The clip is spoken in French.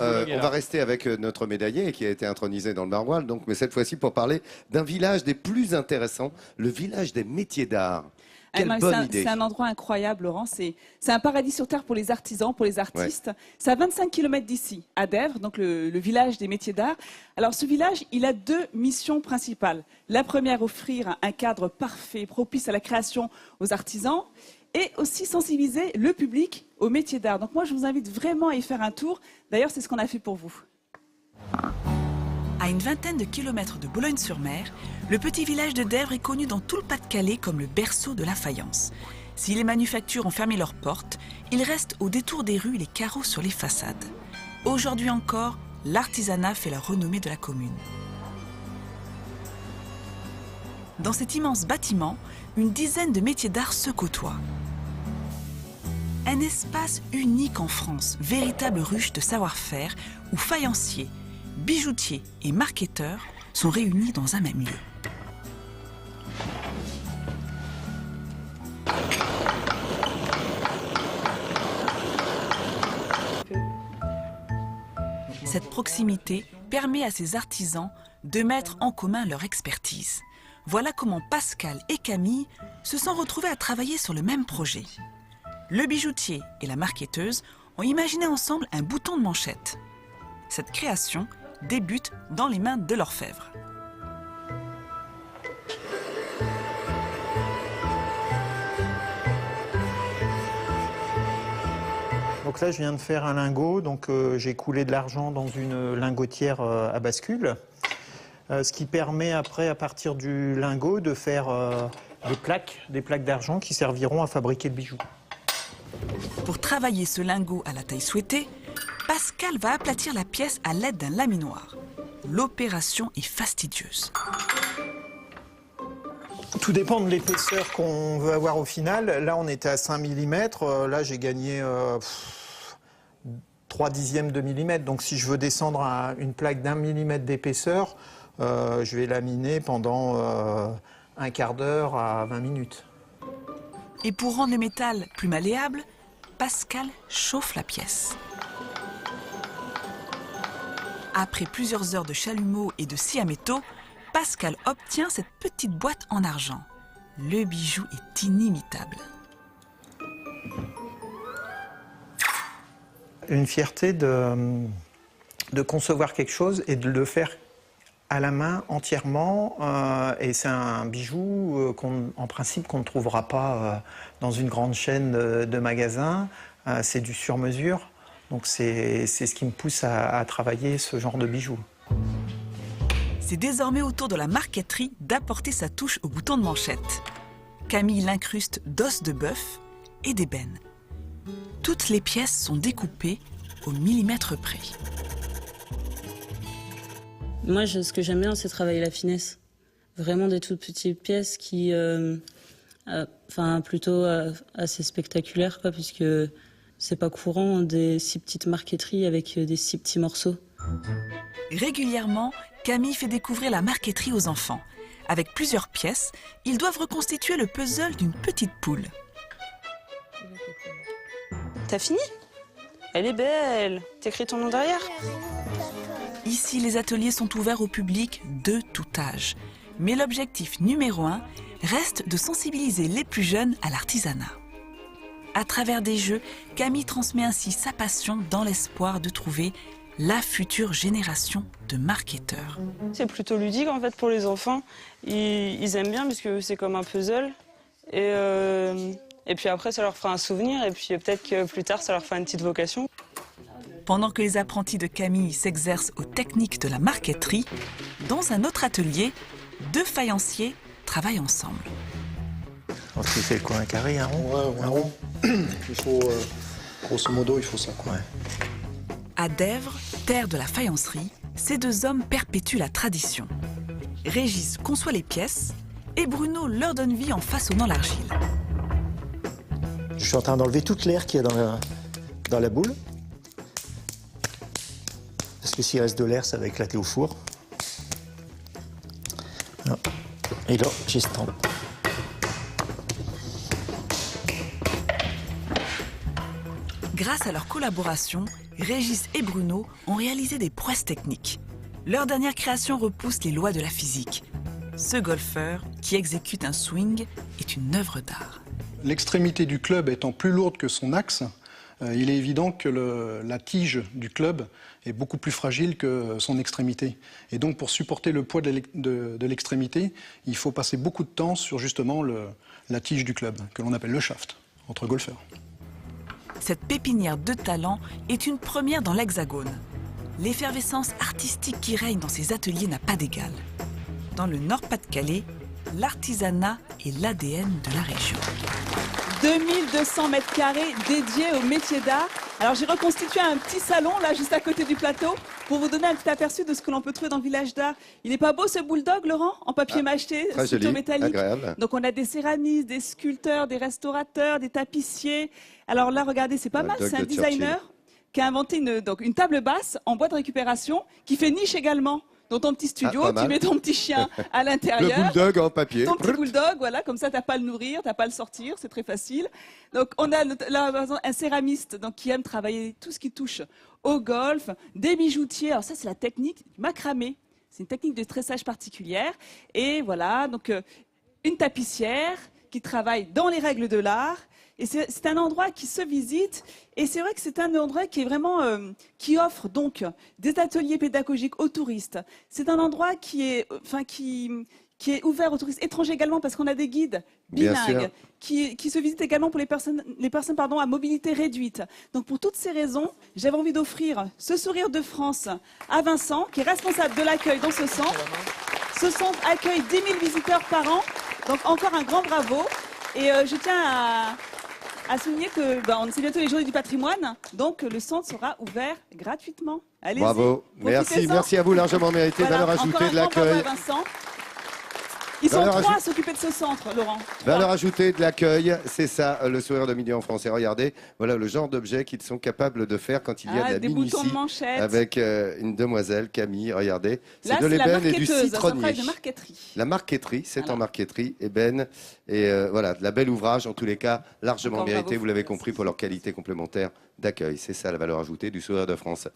on va rester avec notre médaillé qui a été intronisé dans le Maroilles, donc, mais cette fois-ci pour parler d'un village des plus intéressants, le village des métiers d'art. Quelle bonne idée. C'est un endroit incroyable, Laurent. C'est un paradis sur terre pour les artisans, pour les artistes. Ouais. C'est à 25 km d'ici, à Dèvres, donc le village des métiers d'art. Alors ce village, il a deux missions principales. La première, offrir un cadre parfait, propice à la création aux artisans, et aussi sensibiliser le public aux métiers d'art. Donc moi, je vous invite vraiment à y faire un tour. D'ailleurs, c'est ce qu'on a fait pour vous. À une vingtaine de kilomètres de Boulogne-sur-Mer, le petit village de Dèvres est connu dans tout le Pas-de-Calais comme le berceau de la faïence. Si les manufactures ont fermé leurs portes, il reste au détour des rues les carreaux sur les façades. Aujourd'hui encore, l'artisanat fait la renommée de la commune. Dans cet immense bâtiment, une dizaine de métiers d'art se côtoient. Un espace unique en France, véritable ruche de savoir-faire où faïenciers, bijoutiers et marketeurs sont réunis dans un même lieu. Cette proximité permet à ces artisans de mettre en commun leur expertise. Voilà comment Pascal et Camille se sont retrouvés à travailler sur le même projet. Le bijoutier et la marketeuse ont imaginé ensemble un bouton de manchette. Cette création débute dans les mains de l'orfèvre. Donc là, je viens de faire un lingot, donc j'ai coulé de l'argent dans une lingotière à bascule, ce qui permet après, à partir du lingot, de faire des plaques d'argent qui serviront à fabriquer le bijou. Pour travailler ce lingot à la taille souhaitée, Pascal va aplatir la pièce à l'aide d'un laminoir. L'opération est fastidieuse. Tout dépend de l'épaisseur qu'on veut avoir au final. Là, on était à 5 mm. Là, j'ai gagné 3/10 de millimètre. Donc, si je veux descendre à une plaque d'1 mm d'épaisseur, je vais laminer pendant un quart d'heure à 20 minutes. Et pour rendre le métal plus malléable, Pascal chauffe la pièce. Après plusieurs heures de chalumeau et de scie à métaux, Pascal obtient cette petite boîte en argent. Le bijou est inimitable. Une fierté de concevoir quelque chose et de le faire à la main entièrement. Et c'est un bijou en principe qu'on ne trouvera pas dans une grande chaîne de magasins. C'est du sur-mesure. Donc c'est ce qui me pousse à travailler ce genre de bijoux. C'est désormais au tour de la marqueterie d'apporter sa touche au bouton de manchette. Camille l'incruste d'os de bœuf et d'ébène. Toutes les pièces sont découpées au millimètre près. Moi, ce que j'aime bien, c'est travailler la finesse. Vraiment des toutes petites pièces qui, plutôt assez spectaculaires, quoi, puisque c'est pas courant des si petites marqueteries avec des si petits morceaux. Régulièrement, Camille fait découvrir la marqueterie aux enfants. Avec plusieurs pièces, ils doivent reconstituer le puzzle d'une petite poule. T'as fini? Elle est belle. T'écris ton nom derrière? Ici, les ateliers sont ouverts au public de tout âge. Mais l'objectif numéro 1 reste de sensibiliser les plus jeunes à l'artisanat. À travers des jeux, Camille transmet ainsi sa passion dans l'espoir de trouver la future génération de marketeurs. C'est plutôt ludique en fait pour les enfants. Ils aiment bien parce que c'est comme un puzzle. Et puis après, ça leur fera un souvenir. Et puis peut-être que plus tard, ça leur fera une petite vocation. Pendant que les apprentis de Camille s'exercent aux techniques de la marqueterie, dans un autre atelier, deux faïenciers travaillent ensemble. Tu fais quoi, un carré, un rond? Ouais, un rond. Il faut, grosso modo, il faut ça, quoi. Ouais. À Dèvres, terre de la faïencerie, ces deux hommes perpétuent la tradition. Régis conçoit les pièces et Bruno leur donne vie en façonnant l'argile. Je suis en train d'enlever toute l'air qu'il y a dans la boule. Parce que s'il reste de l'air, ça va éclater au four. Voilà. Et là, j'estampe. Grâce à leur collaboration, Régis et Bruno ont réalisé des prouesses techniques. Leur dernière création repousse les lois de la physique. Ce golfeur qui exécute un swing est une œuvre d'art. L'extrémité du club étant plus lourde que son axe, il est évident que la tige du club est beaucoup plus fragile que son extrémité. Et donc pour supporter le poids de l'extrémité, il faut passer beaucoup de temps sur justement la tige du club, que l'on appelle le shaft, entre golfeurs. Cette pépinière de talent est une première dans l'Hexagone. L'effervescence artistique qui règne dans ces ateliers n'a pas d'égal. Dans le Nord-Pas-de-Calais, l'artisanat est l'ADN de la région. 2200 mètres carrés dédiés au métier d'art. Alors j'ai reconstitué un petit salon là juste à côté du plateau pour vous donner un petit aperçu de ce que l'on peut trouver dans le village d'art. Il n'est pas beau ce bulldog, Laurent, en papier mâcheté, très joli, métallique. agréable. Donc on a des céramistes, des sculpteurs, des restaurateurs, des tapissiers. Alors là regardez, c'est pas mal, c'est un designer qui a inventé une table basse en bois de récupération qui fait niche également. Dans ton petit studio, tu mets ton petit chien à l'intérieur. Le bulldog en papier. Ton petit bulldog, voilà, comme ça, tu n'as pas à le nourrir, tu n'as pas à le sortir, c'est très facile. Donc, on a là, par exemple, un céramiste donc, qui aime travailler tout ce qui touche au golf, des bijoutiers. Alors ça, c'est la technique du macramé. C'est une technique de tressage particulière. Et voilà, donc une tapissière qui travaille dans les règles de l'art. Et c'est un endroit qui se visite, et c'est vrai que c'est un endroit qui est vraiment qui offre donc des ateliers pédagogiques aux touristes. C'est un endroit qui est ouvert aux touristes étrangers également parce qu'on a des guides bilingues qui se visitent également pour les personnes à mobilité réduite. Donc pour toutes ces raisons, j'avais envie d'offrir ce sourire de France à Vincent, qui est responsable de l'accueil dans ce centre. Ce centre accueille 10 000 visiteurs par an, donc encore un grand bravo. Et je tiens à souligner que c'est bientôt les Journées du patrimoine, donc le centre sera ouvert gratuitement. Allez-y. Bravo, merci à vous, largement mérité. Voilà, Valeur ajoutée de l'accueil. Ils sont trois à s'occuper de ce centre, Laurent. Valeur ajoutée de l'accueil, c'est ça, le sourire de midi en français. Regardez, voilà le genre d'objet qu'ils sont capables de faire quand il y a de la des minutie. boutons de manchette. Avec une demoiselle, Camille, regardez. C'est de l'ébène et du citronnier. citronnier. La marqueterie, c'est en marqueterie, ébène. Et voilà, de la belle ouvrage, en tous les cas, largement mérité, vous l'avez compris, pour leur qualité complémentaire d'accueil. C'est ça la valeur ajoutée du sourire de France.